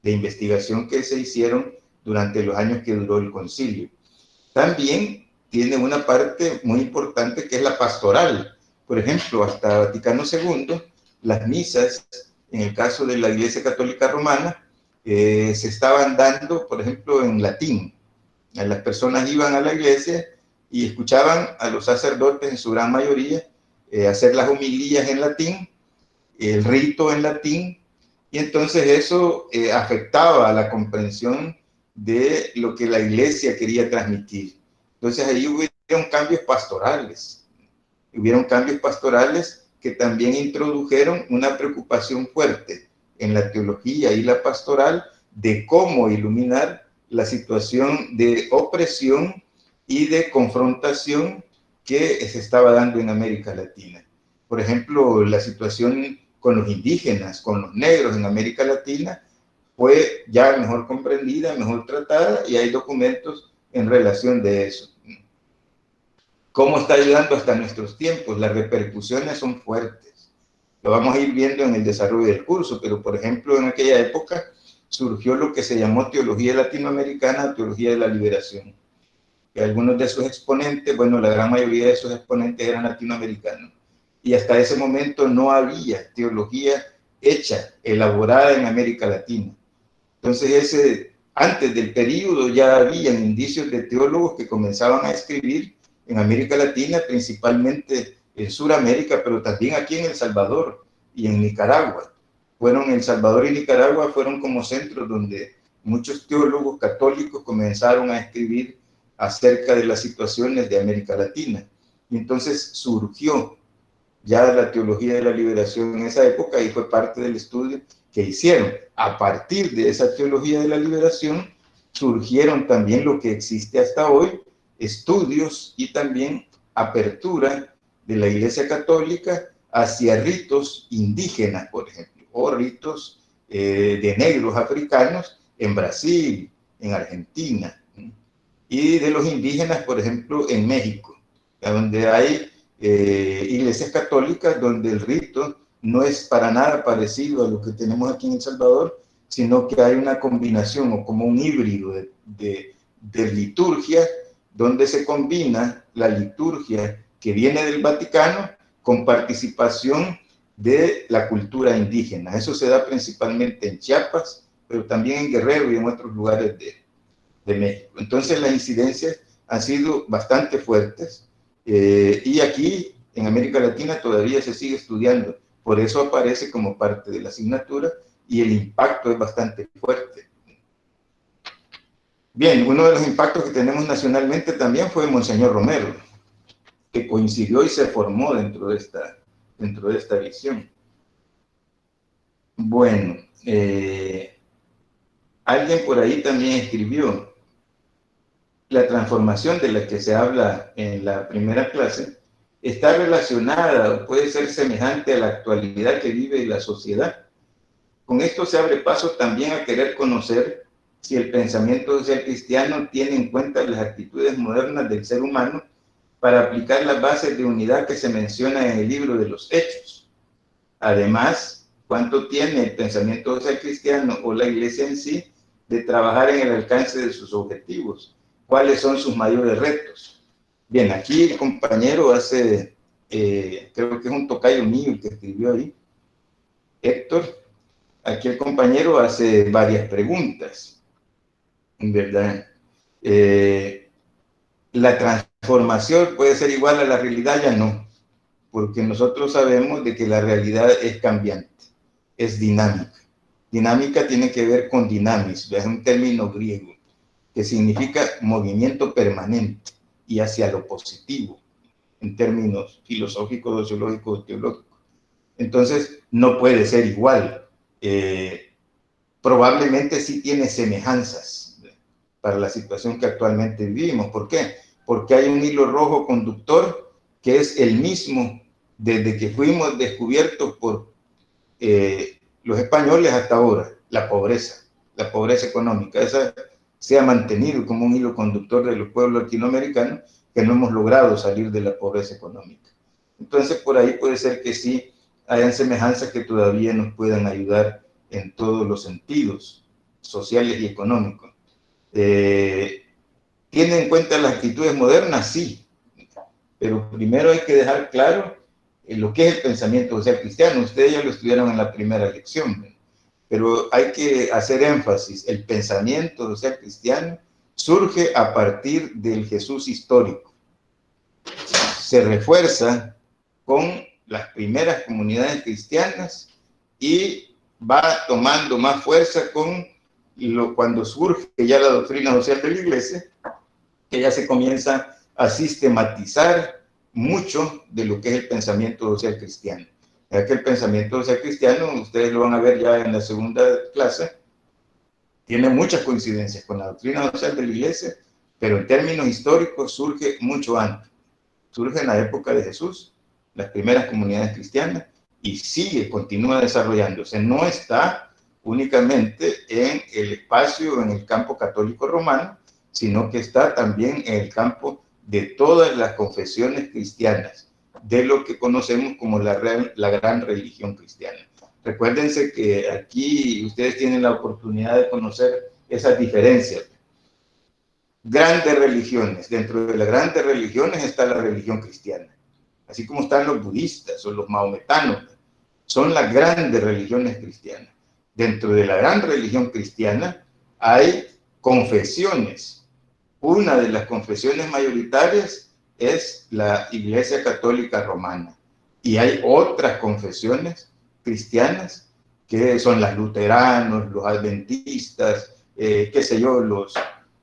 de investigación que se hicieron durante los años que duró el concilio. También tiene una parte muy importante que es la pastoral. Por ejemplo, hasta Vaticano II, las misas, en el caso de la Iglesia Católica Romana, se estaban dando, por ejemplo, en latín. Las personas iban a la iglesia y escuchaban a los sacerdotes, en su gran mayoría, hacer las homilías en latín, el rito en latín, y entonces eso afectaba a la comprensión de lo que la iglesia quería transmitir. Entonces ahí hubieron cambios pastorales. Hubieron cambios pastorales que también introdujeron una preocupación fuerte en la teología y la pastoral de cómo iluminar la situación de opresión y de confrontación que se estaba dando en América Latina. Por ejemplo, la situación con los indígenas, con los negros en América Latina, fue ya mejor comprendida, mejor tratada, y hay documentos en relación de eso. ¿Cómo está ayudando hasta nuestros tiempos? Las repercusiones son fuertes. Lo vamos a ir viendo en el desarrollo del curso, pero por ejemplo, en aquella época surgió lo que se llamó teología latinoamericana, teología de la liberación. Y algunos de sus exponentes, bueno, la gran mayoría de sus exponentes eran latinoamericanos. Y hasta ese momento no había teología hecha, elaborada en América Latina. Entonces, antes del período ya había indicios de teólogos que comenzaban a escribir en América Latina, principalmente en Sudamérica, pero también aquí en El Salvador y en Nicaragua. El Salvador y Nicaragua fueron como centros donde muchos teólogos católicos comenzaron a escribir acerca de las situaciones de América Latina. Y entonces surgió ya la teología de la liberación en esa época y fue parte del estudio que hicieron. A partir de esa teología de la liberación surgieron también lo que existe hasta hoy, estudios y también apertura de la Iglesia Católica hacia ritos indígenas, por ejemplo, o ritos de negros africanos en Brasil, en Argentina, y de los indígenas, por ejemplo, en México, donde hay iglesias católicas donde el rito no es para nada parecido a lo que tenemos aquí en El Salvador, sino que hay una combinación o como un híbrido de liturgia, donde se combina la liturgia que viene del Vaticano con participación de la cultura indígena. Eso se da principalmente en Chiapas, pero también en Guerrero y en otros lugares de México. Entonces las incidencias han sido bastante fuertes y aquí en América Latina todavía se sigue estudiando. Por eso aparece como parte de la asignatura y el impacto es bastante fuerte. Bien, uno de los impactos que tenemos nacionalmente también fue Monseñor Romero, que coincidió y se formó dentro de esta visión. Bueno, alguien por ahí también escribió: la transformación de la que se habla en la primera clase está relacionada o puede ser semejante a la actualidad que vive la sociedad. Con esto se abre paso también a querer conocer si el pensamiento social cristiano tiene en cuenta las actitudes modernas del ser humano para aplicar las bases de unidad que se menciona en el libro de los Hechos. Además, ¿cuánto tiene el pensamiento social cristiano o la iglesia en sí de trabajar en el alcance de sus objetivos? ¿Cuáles son sus mayores retos? Bien, aquí el compañero hace, creo que es un tocayo mío el que escribió ahí, Héctor. Aquí el compañero hace varias preguntas, ¿verdad? La transformación puede ser igual a la realidad, ya no, porque nosotros sabemos de que la realidad es cambiante, es dinámica. Dinámica tiene que ver con dinamis, es un término griego que significa movimiento permanente y hacia lo positivo, en términos filosóficos, sociológicos, teológicos. Entonces, no puede ser igual. Probablemente sí tiene semejanzas para la situación que actualmente vivimos. ¿Por qué? Porque hay un hilo rojo conductor que es el mismo desde que fuimos descubiertos por los españoles hasta ahora: la pobreza económica. Esa se ha mantenido como un hilo conductor de los pueblos latinoamericanos, que no hemos logrado salir de la pobreza económica. Entonces, por ahí puede ser que sí hayan semejanzas que todavía nos puedan ayudar en todos los sentidos, sociales y económicos. ¿Tiene en cuenta las actitudes modernas? Sí, pero primero hay que dejar claro lo que es el pensamiento social cristiano. Ustedes ya lo estudiaron en la primera lección, pero hay que hacer énfasis. El pensamiento social cristiano surge a partir del Jesús histórico. Se refuerza con las primeras comunidades cristianas y va tomando más fuerza con cuando surge ya la doctrina social de la iglesia, que ya se comienza a sistematizar mucho de lo que es el pensamiento social cristiano. Ya que el pensamiento social cristiano, ustedes lo van a ver ya en la segunda clase, tiene muchas coincidencias con la doctrina social de la iglesia, pero en términos históricos surge mucho antes. Surge en la época de Jesús, las primeras comunidades cristianas, y sigue, continúa desarrollándose. No está únicamente en el espacio, en el campo católico romano, sino que está también en el campo de todas las confesiones cristianas, de lo que conocemos como la gran religión cristiana. Recuérdense que aquí ustedes tienen la oportunidad de conocer esas diferencias. Grandes religiones. Dentro de las grandes religiones está la religión cristiana. Así como están los budistas o los maometanos. Son las grandes religiones cristianas. Dentro de la gran religión cristiana hay confesiones. Una de las confesiones mayoritarias es la Iglesia Católica Romana. Y hay otras confesiones cristianas que son las luteranos, los adventistas, qué sé yo, los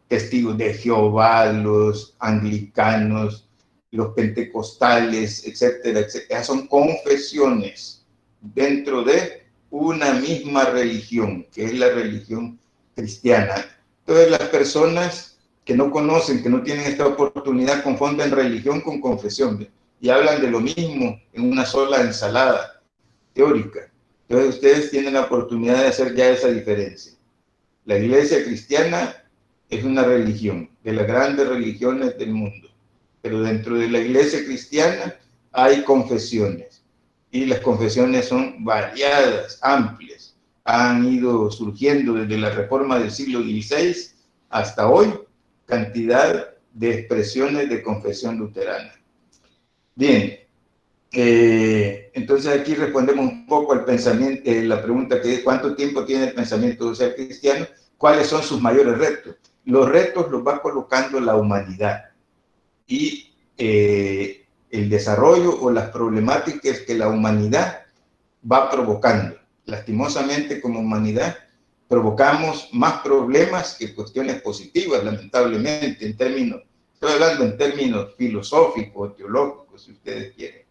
testigos de Jehová, los anglicanos, los pentecostales, etcétera, etcétera. Son confesiones dentro de una misma religión, que es la religión cristiana. Entonces las personas que no conocen, que no tienen esta oportunidad, confunden religión con confesión y hablan de lo mismo en una sola ensalada teórica. Entonces ustedes tienen la oportunidad de hacer ya esa diferencia. La iglesia cristiana es una religión, de las grandes religiones del mundo, pero dentro de la iglesia cristiana hay confesiones, y las confesiones son variadas, amplias, han ido surgiendo desde la reforma del siglo XVI hasta hoy, cantidad de expresiones de confesión luterana. Bien, entonces aquí respondemos un poco al pensamiento, la pregunta que es ¿cuánto tiempo tiene el pensamiento social cristiano? ¿Cuáles son sus mayores retos? Los retos los va colocando la humanidad y el desarrollo o las problemáticas que la humanidad va provocando. Lastimosamente, como humanidad, provocamos más problemas que cuestiones positivas, lamentablemente, estoy hablando en términos filosóficos, teológicos, si ustedes quieren.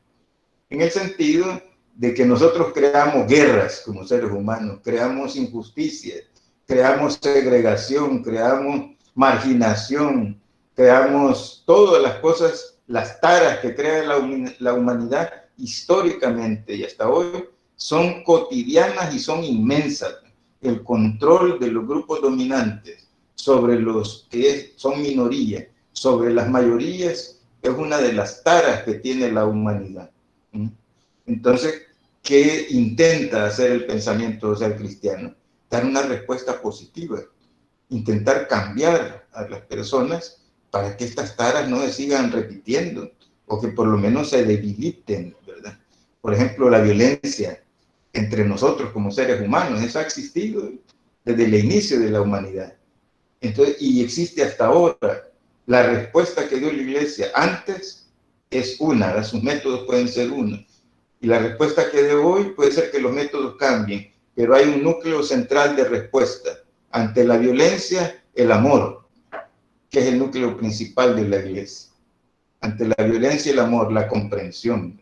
En el sentido de que nosotros creamos guerras como seres humanos, creamos injusticias, creamos segregación, creamos marginación, creamos todas las cosas, las taras que crea la humanidad históricamente y hasta hoy son cotidianas y son inmensas. El control de los grupos dominantes sobre los que son minorías, sobre las mayorías, es una de las taras que tiene la humanidad. Entonces, ¿qué intenta hacer el pensamiento social cristiano? Dar una respuesta positiva, intentar cambiar a las personas para que estas taras no se sigan repitiendo o que por lo menos se debiliten, ¿verdad? Por ejemplo, la violencia entre nosotros como seres humanos, eso ha existido desde el inicio de la humanidad. Entonces, y existe hasta ahora. La respuesta que dio la iglesia antes es una, ¿verdad? Sus métodos pueden ser uno. Y la respuesta que dio hoy puede ser que los métodos cambien, pero hay un núcleo central de respuesta. Ante la violencia, el amor, que es el núcleo principal de la iglesia. Ante la violencia, el amor, la comprensión.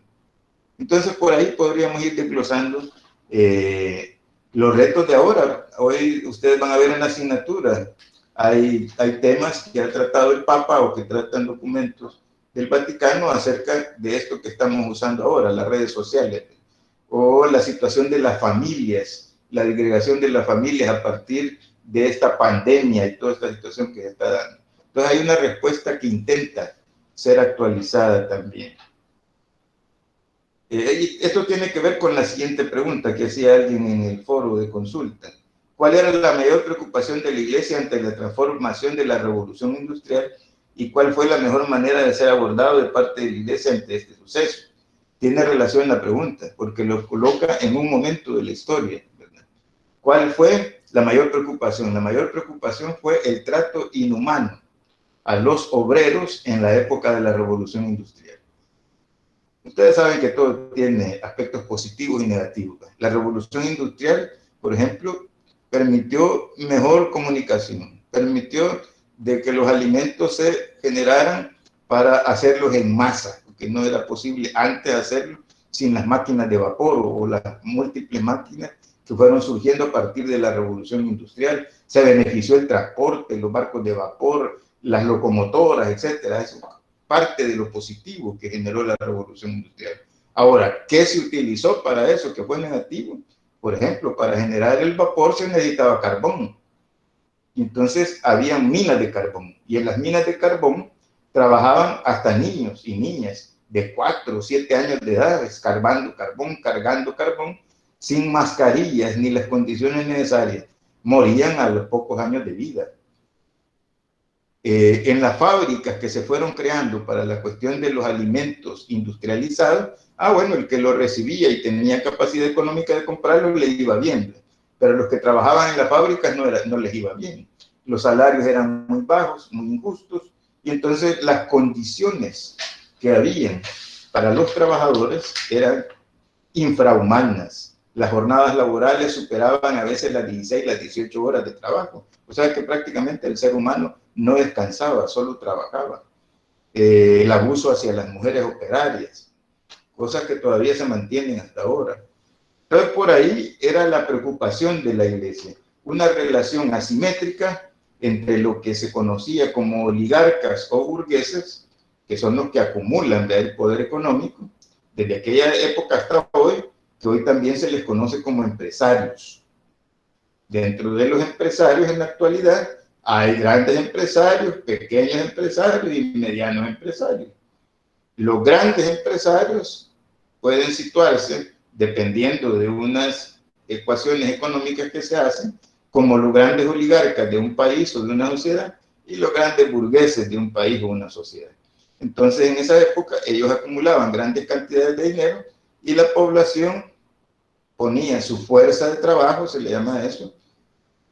Entonces, por ahí podríamos ir desglosando los retos de ahora. Hoy ustedes van a ver en la asignatura, hay temas que ha tratado el Papa o que tratan documentos del Vaticano acerca de esto que estamos usando ahora, las redes sociales, o la situación de las familias, la disgregación de las familias a partir de esta pandemia y toda esta situación que se está dando. Entonces hay una respuesta que intenta ser actualizada también. Y esto tiene que ver con la siguiente pregunta que hacía alguien en el foro de consulta. ¿Cuál era la mayor preocupación de la Iglesia ante la transformación de la revolución industrial y cuál fue la mejor manera de ser abordado de parte de la Iglesia ante este suceso? Tiene relación la pregunta, porque lo coloca en un momento de la historia, ¿verdad? ¿Cuál fue la mayor preocupación? La mayor preocupación fue el trato inhumano a los obreros en la época de la revolución industrial. Ustedes saben que todo tiene aspectos positivos y negativos. La revolución industrial, por ejemplo, permitió mejor comunicación, permitió de que los alimentos se generaran para hacerlos en masa, porque no era posible antes hacerlo sin las máquinas de vapor o las múltiples máquinas que fueron surgiendo a partir de la revolución industrial. Se benefició el transporte, los barcos de vapor, las locomotoras, etcétera. Eso es parte de lo positivo que generó la revolución industrial. Ahora, ¿qué se utilizó para eso que fue negativo? Por ejemplo, para generar el vapor se necesitaba carbón. Entonces, había minas de carbón. Y en las minas de carbón trabajaban hasta niños y niñas de 4 o 7 años de edad, escarbando carbón, cargando carbón, sin mascarillas ni las condiciones necesarias. Morían a los pocos años de vida. En las fábricas que se fueron creando para la cuestión de los alimentos industrializados, bueno, el que lo recibía y tenía capacidad económica de comprarlo le iba bien, pero los que trabajaban en las fábricas no les iba bien. Los salarios eran muy bajos, muy injustos, y entonces las condiciones que habían para los trabajadores eran infrahumanas. Las jornadas laborales superaban a veces las 16, las 18 horas de trabajo. O sea que prácticamente el ser humano no descansaba, solo trabajaba. El abuso hacia las mujeres operarias, cosas que todavía se mantienen hasta ahora. Entonces, por ahí era la preocupación de la Iglesia, una relación asimétrica entre lo que se conocía como oligarcas o burgueses, que son los que acumulan el poder económico, desde aquella época hasta hoy, que hoy también se les conoce como empresarios. Dentro de los empresarios en la actualidad hay grandes empresarios, pequeños empresarios y medianos empresarios. Los grandes empresarios pueden situarse, dependiendo de unas ecuaciones económicas que se hacen, como los grandes oligarcas de un país o de una sociedad y los grandes burgueses de un país o una sociedad. Entonces, en esa época, ellos acumulaban grandes cantidades de dinero y la población ponía su fuerza de trabajo, se le llama eso,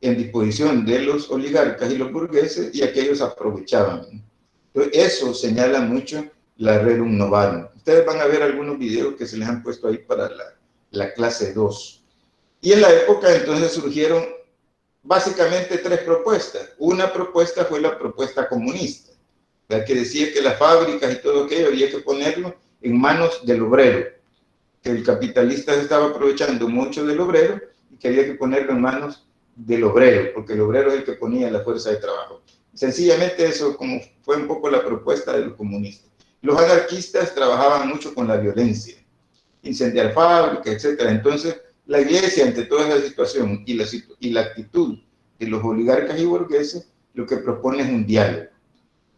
en disposición de los oligarcas y los burgueses, y aquellos aprovechaban. Entonces, eso señala mucho la Rerum Novarum. Ustedes van a ver algunos videos que se les han puesto ahí para la clase 2. Y en la época entonces surgieron básicamente 3 propuestas. Una propuesta fue la propuesta comunista, la que decía que las fábricas y todo aquello había que ponerlo en manos del obrero, que el capitalista se estaba aprovechando mucho del obrero y que había que ponerlo en manos del obrero, porque el obrero es el que ponía la fuerza de trabajo. Sencillamente eso como fue un poco la propuesta de los comunistas. Los anarquistas trabajaban mucho con la violencia, incendiar fábricas, etc. Entonces, la Iglesia, ante toda esa situación y la actitud de los oligarcas y burgueses, lo que propone es un diálogo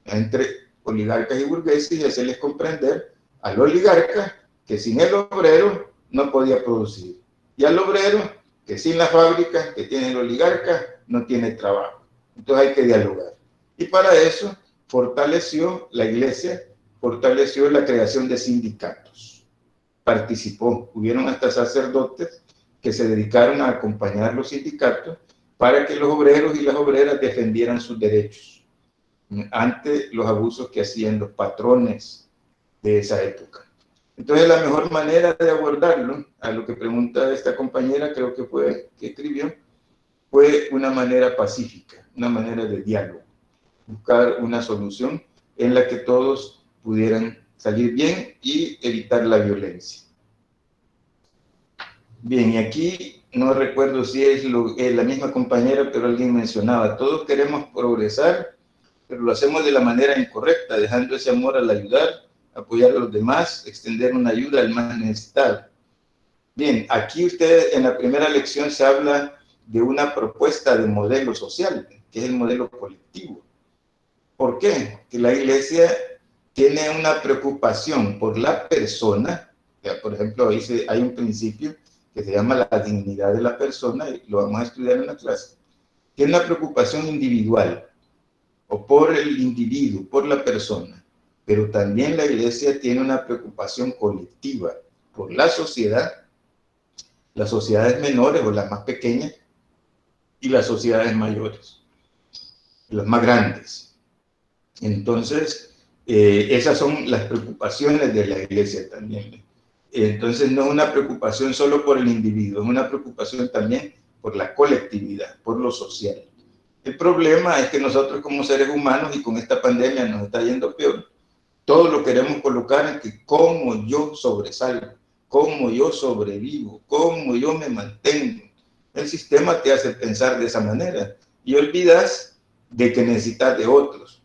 entre oligarcas y burgueses y hacerles comprender al oligarca que sin el obrero no podía producir, y al obrero que sin la fábrica que tiene el oligarca no tiene trabajo. Entonces hay que dialogar. Y para eso fortaleció la Iglesia, fortaleció la creación de sindicatos. Participó, hubieron hasta sacerdotes que se dedicaron a acompañar los sindicatos para que los obreros y las obreras defendieran sus derechos ante los abusos que hacían los patrones de esa época. Entonces, la mejor manera de abordarlo, a lo que pregunta esta compañera, creo que fue que escribió, fue una manera pacífica, una manera de diálogo, buscar una solución en la que todos pudieran salir bien y evitar la violencia. Bien, y aquí no recuerdo si es la misma compañera, pero alguien mencionaba, todos queremos progresar, pero lo hacemos de la manera incorrecta, dejando ese amor al ayudar, apoyar a los demás, extender una ayuda al más necesitado. Bien, aquí usted en la primera lección se habla de una propuesta de modelo social, que es el modelo colectivo. ¿Por qué? Que la Iglesia tiene una preocupación por la persona Por ejemplo, hay un principio que se llama la dignidad de la persona, y lo vamos a estudiar en la clase, que es una preocupación individual, o por el individuo, por la persona, pero también la Iglesia tiene una preocupación colectiva por la sociedad, las sociedades menores o las más pequeñas, y las sociedades mayores, las más grandes. Entonces, esas son las preocupaciones de la Iglesia también. Entonces, no es una preocupación solo por el individuo, es una preocupación también por la colectividad, por lo social. El problema es que nosotros como seres humanos, y con esta pandemia nos está yendo peor, todo lo queremos colocar en que cómo yo sobresalgo, cómo yo sobrevivo, cómo yo me mantengo. El sistema te hace pensar de esa manera y olvidas de que necesitas de otros,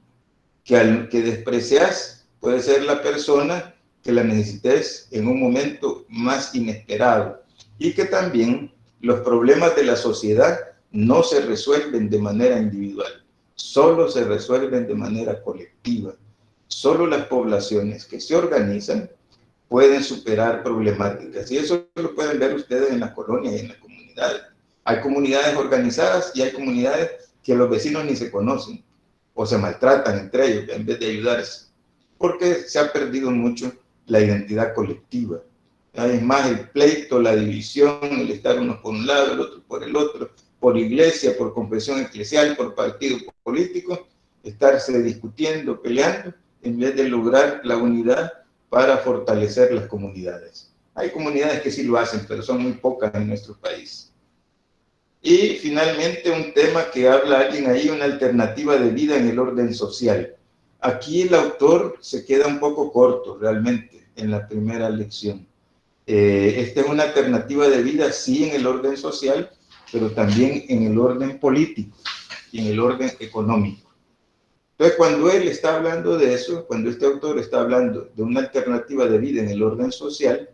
que al que desprecias puede ser la persona que la necesites en un momento más inesperado, y que también los problemas de la sociedad no se resuelven de manera individual, solo se resuelven de manera colectiva. Solo las poblaciones que se organizan pueden superar problemáticas, y eso lo pueden ver ustedes en las colonias y en las comunidades. Hay comunidades organizadas y hay comunidades que los vecinos ni se conocen o se maltratan entre ellos en vez de ayudarse, porque se ha perdido mucho la identidad colectiva. Es más el pleito, la división, el estar unos por un lado, el otro por el otro, por iglesia, por confesión eclesial, por partido político, estarse discutiendo, peleando, en vez de lograr la unidad para fortalecer las comunidades. Hay comunidades que sí lo hacen, pero son muy pocas en nuestro país. Y finalmente un tema que habla alguien ahí, una alternativa de vida en el orden social. Aquí el autor se queda un poco corto realmente en la primera lección. Esta es una alternativa de vida, sí, en el orden social, pero también en el orden político y en el orden económico. Entonces, cuando él está hablando de eso, cuando este autor está hablando de una alternativa de vida en el orden social,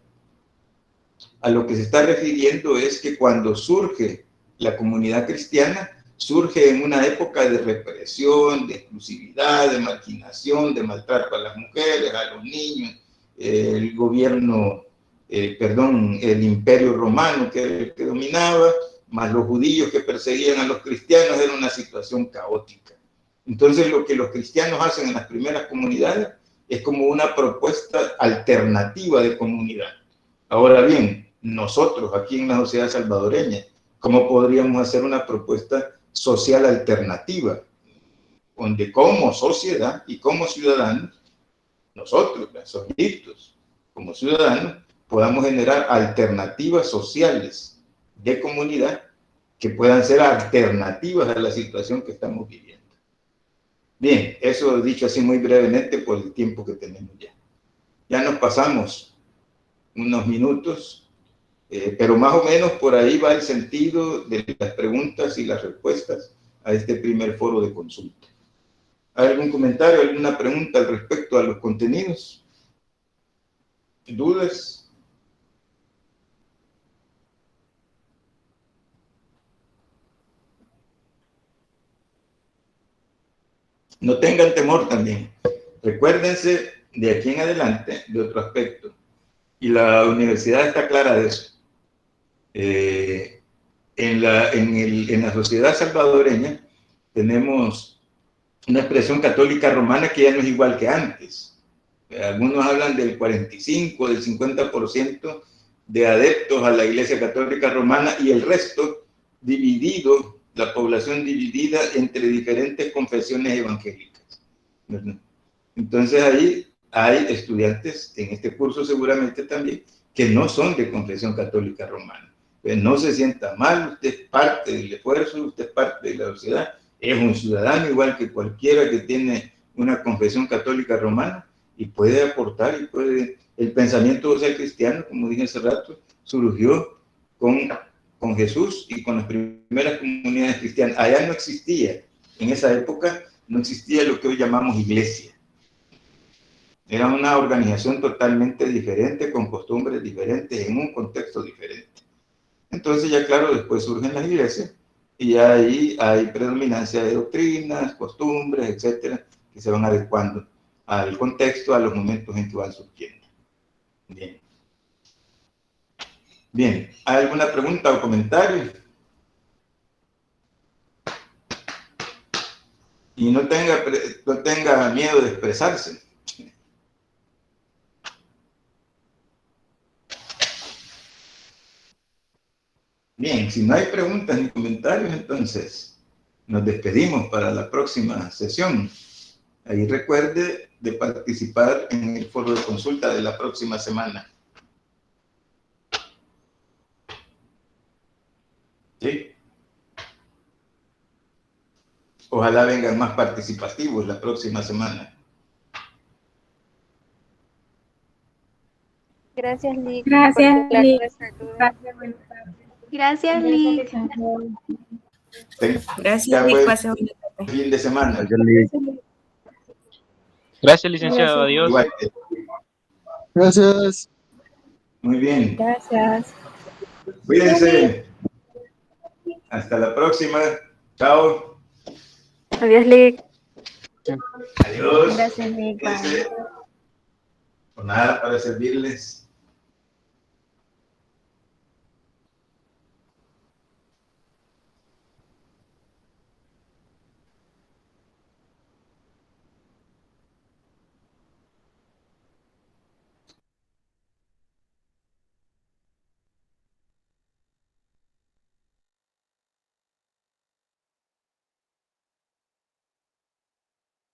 a lo que se está refiriendo es que cuando surge la comunidad cristiana, surge en una época de represión, de exclusividad, de marginación, de maltrato a las mujeres, a los niños, el gobierno, el imperio romano que dominaba, más los judíos que perseguían a los cristianos, era una situación caótica. Entonces, lo que los cristianos hacen en las primeras comunidades es como una propuesta alternativa de comunidad. Ahora bien, nosotros aquí en la sociedad salvadoreña, ¿cómo podríamos hacer una propuesta social alternativa? Donde como sociedad y como ciudadanos, nosotros, solitos, como ciudadanos, podamos generar alternativas sociales de comunidad que puedan ser alternativas a la situación que estamos viviendo. Bien, eso dicho así muy brevemente por el tiempo que tenemos ya. Ya nos pasamos unos minutos, pero más o menos por ahí va el sentido de las preguntas y las respuestas a este primer foro de consulta. ¿Hay algún comentario, alguna pregunta al respecto a los contenidos? ¿Dudas? No tengan temor también. Recuérdense de aquí en adelante de otro aspecto. Y la universidad está clara de eso. En la sociedad salvadoreña tenemos una expresión católica romana que ya no es igual que antes. Algunos hablan del 45, del 50% de adeptos a la Iglesia Católica Romana y el resto dividido, la población dividida entre diferentes confesiones evangélicas. Entonces ahí hay estudiantes en este curso seguramente también que no son de confesión católica romana. Pues no se sienta mal, usted es parte del esfuerzo, usted es parte de la sociedad, es un ciudadano igual que cualquiera que tiene una confesión católica romana y puede aportar y puede... El pensamiento social cristiano, como dije hace rato, surgió con Jesús y con las primeras comunidades cristianas. Allá no existía, en esa época no existía lo que hoy llamamos iglesia. Era una organización totalmente diferente, con costumbres diferentes, en un contexto diferente. Entonces ya claro, después surgen las iglesias y ahí hay predominancia de doctrinas, costumbres, etcétera, que se van adecuando al contexto, a los momentos en que van surgiendo. Bien. Bien, ¿hay alguna pregunta o comentario? Y no tenga miedo de expresarse. Bien, si no hay preguntas ni comentarios, entonces nos despedimos para la próxima sesión. Ahí recuerde de participar en el foro de consulta de la próxima semana. ¿Sí? Ojalá vengan más participativos la próxima semana. Gracias, Lick. Gracias, por Lick. nuestra duda. Gracias, buenas tardes. Gracias, Lick. Gracias, Lick. Pase buena tarde. Fin de semana. Gracias, licenciado. Adiós. Igual. Gracias. Muy bien. Gracias. Cuídense. Hasta la próxima. Chao. Adiós, Lick. Adiós. Gracias, Lick. Por nada, para servirles.